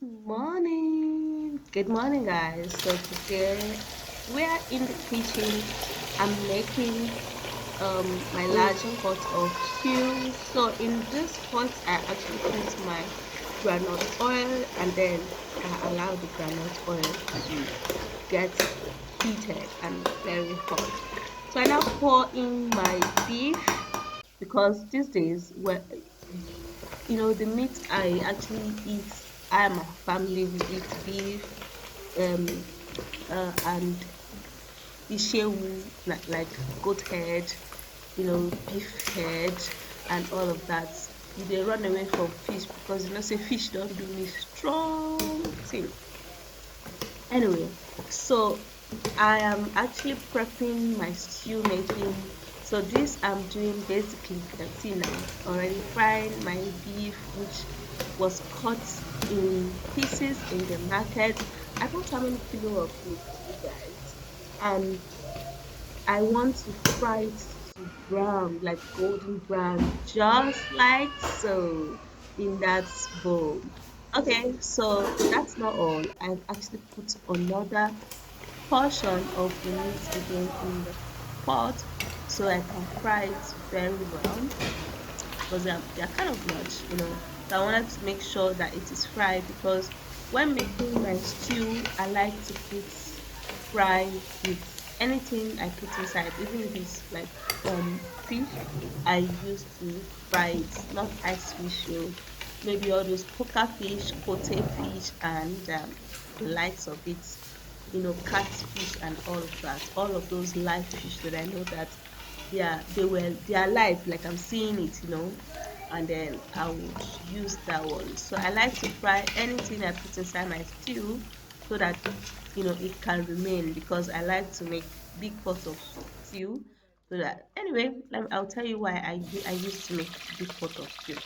Good morning, guys. So today we are in the kitchen. I'm making my large pot of stew. So in this pot, I actually put my granite oil, and then I allow the granite oil to get heated and very hot. So I now pour in my beef because these days, the meat I actually eat, I and my family we eat beef, um, and ishewu like goat head, beef head, and all of that. They run away from fish because say fish don't do me strong thing. Anyway, so I am actually prepping my stew making. So this I'm doing basically, you can see now, already frying my beef, which was cut in pieces in the market. I don't know how many kilo of it, you guys, and I want to fry it to brown, like golden brown, just like so in that bowl. Okay, so that's not all. I've actually put another portion of the meat again in the pot so I can fry it very well because they're kind of much. So I wanted to make sure that it is fried because when making my stew, I like to put fry with anything I put inside, even if it's like fish. I used to fry it, not ice fish, so maybe all those poker fish, kote fish, and the likes of it. Catfish and all of that, all of those live fish that I know that they are alive, like I'm seeing it, and then I would use that one. So I like to fry anything I put inside my stew so that it can remain because I like to make big pots of stew so that anyway, I'll tell you why I used to make big pot of stew.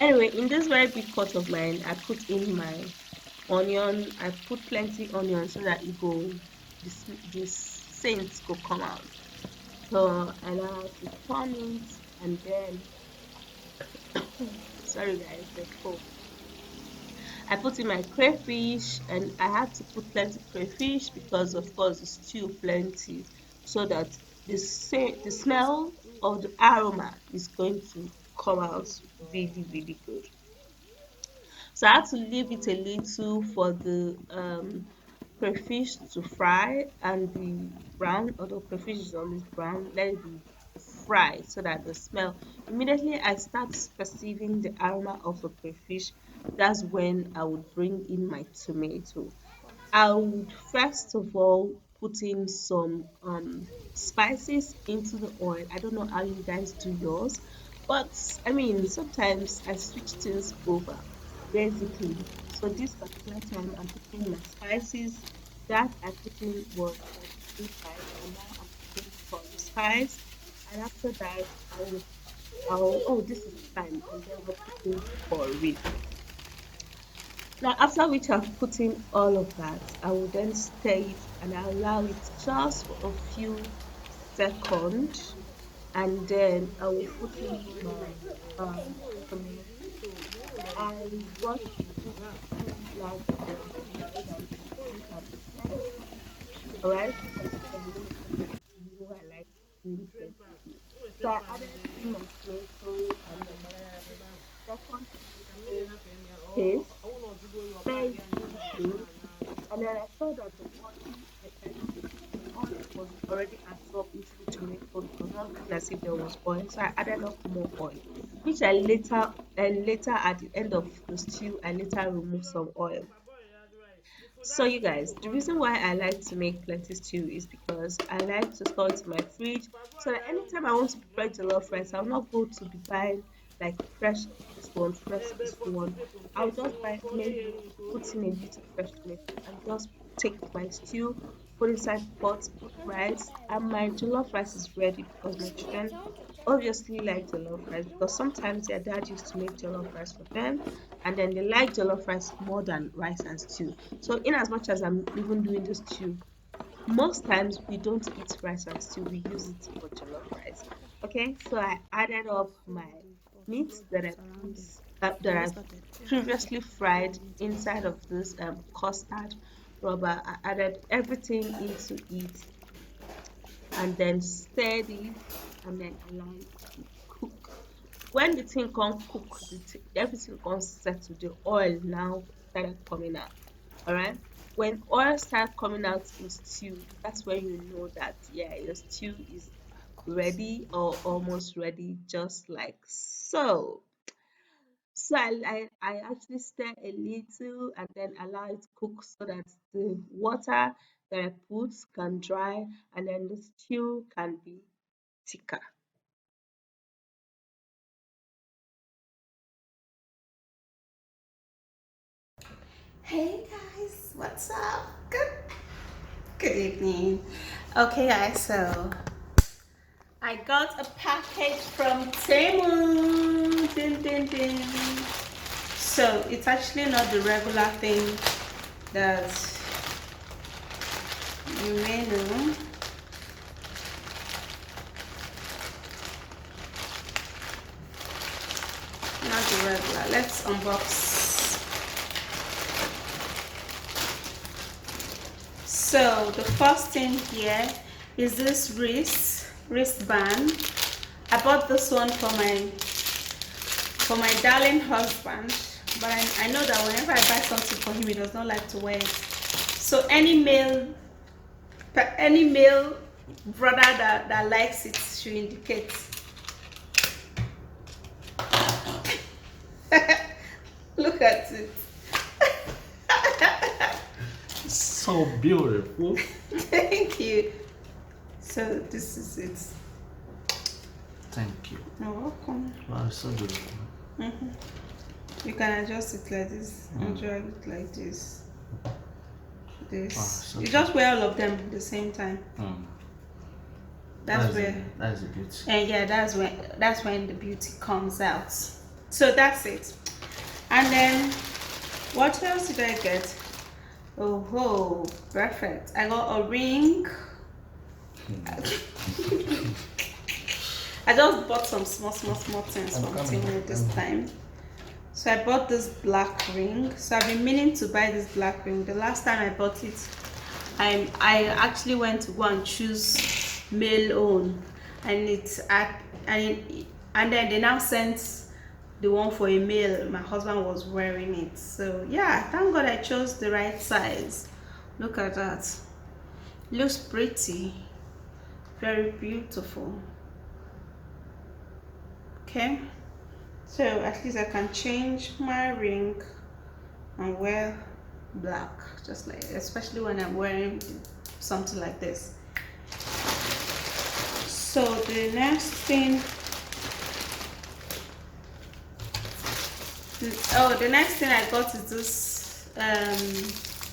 Anyway, in this very big pot of mine, I put in my onion. I put plenty onion so that it go this scent go come out. So I now have to turn it, and then sorry guys, the cold. I put in my crayfish, and I had to put plenty crayfish because of course it's still plenty, so that the smell of the aroma is going to come out really really good. So I had to leave it a little for the crayfish to fry and be brown, although crayfish is always brown, let it be fried so that the smell, immediately I start perceiving the aroma of the crayfish, that's when I would bring in my tomato. I would first of all put in some spices into the oil. I don't know how you guys do yours, but I mean sometimes I switch things over basically. So this particular time I'm putting my spices. That I put in was like three spice, and now I'm putting some spice. And after that, oh, this is the time, and then we're putting curry. Now, after which I've put in all of that, I will then stir it and allow it just for a few seconds, and then I will put in my tomato. I want to put like so that it can be set. Alright, because I'm going to put it in who I like doing it. So I added in my tomato and then second tomato paste, very good. And then I saw that the oil was already absorbed into the tomato. It was not looking as if there was oil, so I added up more oil, which I later and later at the end of the stew, I later removed some oil. So you guys, the reason why I like to make plenty stew is because I like to store it in my fridge so that anytime I want to prepare jollof rice, I'll not go to be buying like fresh this one, fresh this one. I'll just buy maybe put in a little fresh tomato and just take my stew, put inside pot, put rice, and my jollof rice is ready because my children obviously like jollof rice because sometimes their dad used to make jollof rice for them, and then they like jollof rice more than rice and stew. So in as much as I'm even doing the stew, most times we don't eat rice and stew, we use it for jollof rice. Okay, so I added up my meat that I put that I've previously fried inside of this custard rubber. I added everything into it and then stirred it and then allowed it to cook. When the thing can't cook, everything can't settle. The oil now started coming out. All right. When oil start coming out in stew, that's when you know that yeah, your stew is ready or almost ready, just like so. So I actually stir a little and then allow it to cook so that the water that I put can dry and then the stew can be thicker. Hey guys, what's up? Good evening. Okay guys, so I got a package from Temu. Ding ding ding. So it's actually not the regular thing that you may know. Not the regular. Let's unbox. So the first thing here is this wristband. I bought this one for my darling husband, but I know that whenever I buy something for him, he does not like to wear it. So any male brother that likes it should indicate. Look at it. So beautiful. Thank you. So this is it. Thank you. You're welcome. Wow, so beautiful. You can adjust it like this, enjoy it like this. This. So you just wear all of them at the same time. That's where. That's the beauty. And yeah, that's when the beauty comes out. So that's it. And then what else did I get? Oh, perfect. I got a ring. I just bought some small things from Temu this time. So I bought this black ring. So I've been meaning to buy this black ring. The last time I bought it, I actually went to go and choose male own, and and then they now sent the one for a male. My husband was wearing it. So yeah, thank God I chose the right size. Look at that. Looks pretty. Very beautiful. Okay. So at least I can change my ring and wear black, just like, especially when I'm wearing something like this. So the next thing, the next thing I got is this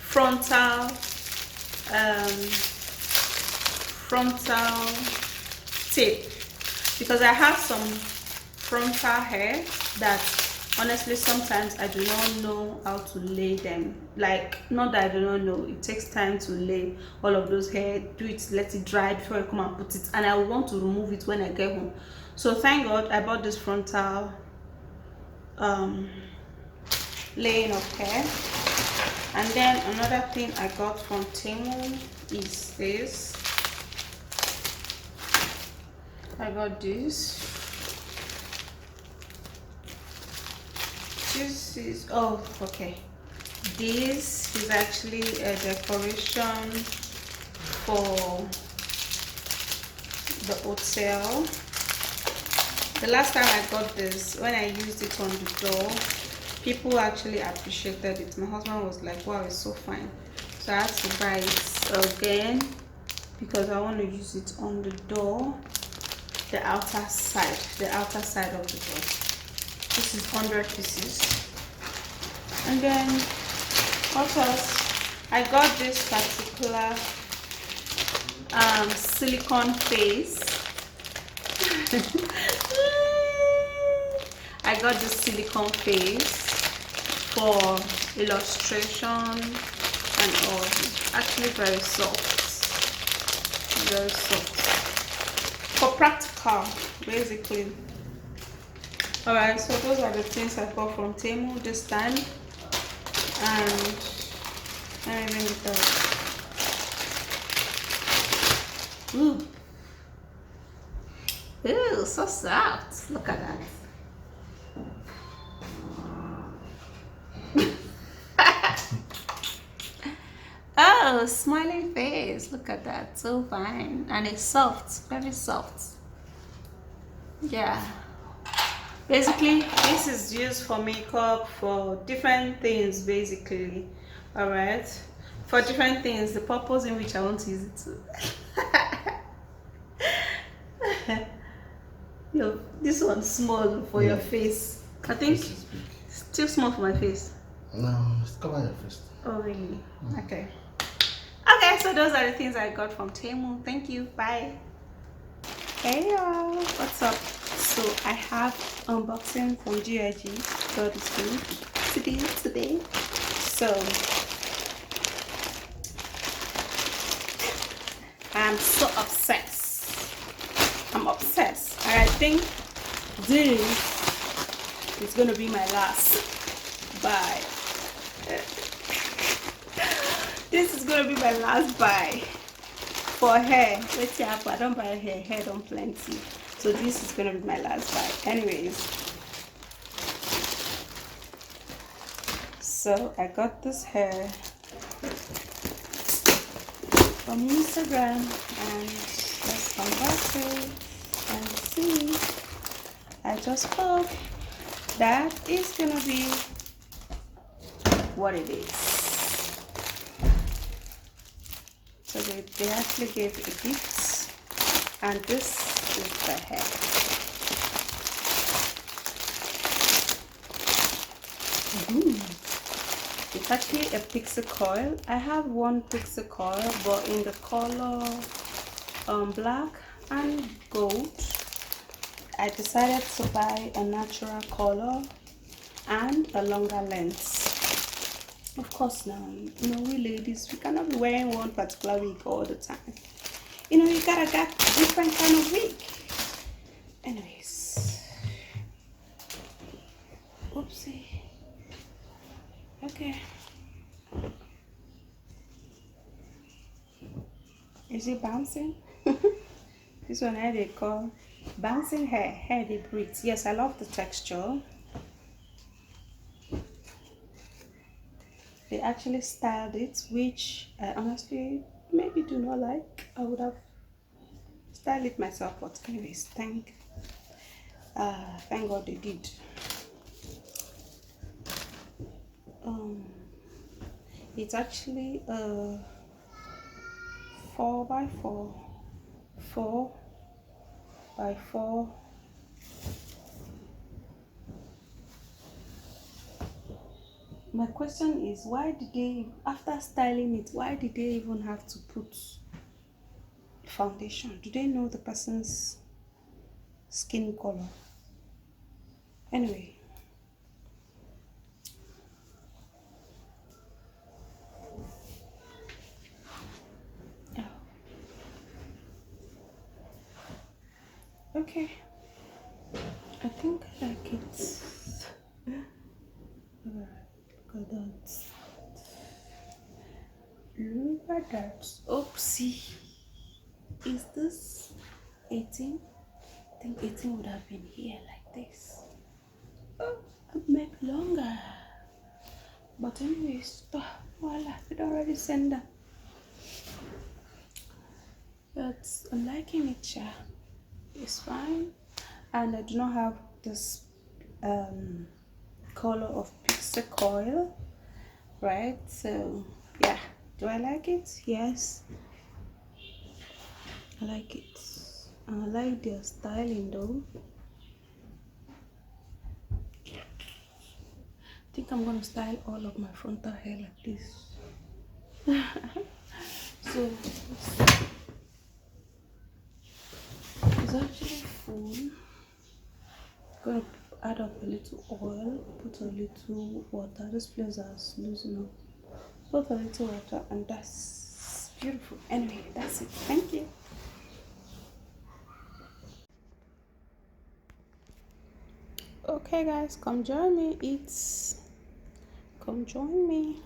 frontal tape, because I have some frontal hair that honestly sometimes I do not know how to lay them. Like, not that I do not know, it takes time to lay all of those hair, do it, let it dry before I come and put it, and I want to remove it when I get home. So thank God I bought this frontal laying of hair. And then another thing I got from Temu is this. I got this. This is, oh, okay. This is actually a decoration for the hotel. The last time I got this, when I used it on the door, people actually appreciated it. My husband was like, wow, it's so fine. So I had to buy it again because I want to use it on the door, the outer side of the door. This is 100 pieces. And then what else? I got this particular silicone face. I got this silicone face for illustration and all. Actually very soft, for practical basically. Alright, so those are the things I bought from Temu this time. And let me bring it out. Ooh. Ooh, so soft. Look at that. Oh, smiling face. Look at that. So fine. And it's soft. Very soft. Yeah. Basically, this is used for makeup, for different things, basically. Alright. For different things, the purpose in which I want to use it to. Yo, this one's small for your face. I think This is big. still small for my face. No, it's cover your face. Oh really? Okay. Okay, so those are the things I got from Temu. Thank you. Bye. Hey y'all, what's up? So I have unboxing from GIG. Got this food today. So I'm so obsessed. I'm obsessed. And I think this is gonna be my last buy. This is gonna be my last buy for hair. Let's see how I don't buy hair don't plenty. So this is gonna be my last buy. Anyways, so I got this hair from Instagram, and let's unbox it and see. I just hope that is gonna be what it is. So they actually gave a gift, and this is the hair. It's actually a pixie coil. I have one pixie coil, but in the color black and gold. I decided to buy a natural color and a longer length. Of course, now, you know, we ladies, we cannot be wearing one particular wig all the time. You know, you gotta get different kind of wig. Anyways. Oopsie. Okay. Is it bouncing? This one I they call bouncing hair they breathe. Yes, I love the texture. They actually styled it, which I honestly maybe do not like. I would have styled it myself, but anyways, thank God they did. It's actually a 4x4 My question is, why did they, after styling it, why did they even have to put foundation? Do they know the person's skin color? Anyway. Oh. Okay. I think I like it. Look at that. Look at that. Oopsie. Is this 18? I think 18 would have been here like this. Oh, maybe longer. But anyways, voila, it already sent them. But I'm liking it, yeah. It's fine. And I do not have this color of pixie coil, right? So yeah, do I like it? Yes, I like it. I like their styling though. I think I'm gonna style all of my frontal hair like this. So it's actually full. Gonna add up a little oil, put a little water. This place has loosened up. Put a little water, and that's beautiful. Anyway, that's it. Thank you. Okay guys, come join me, come join me.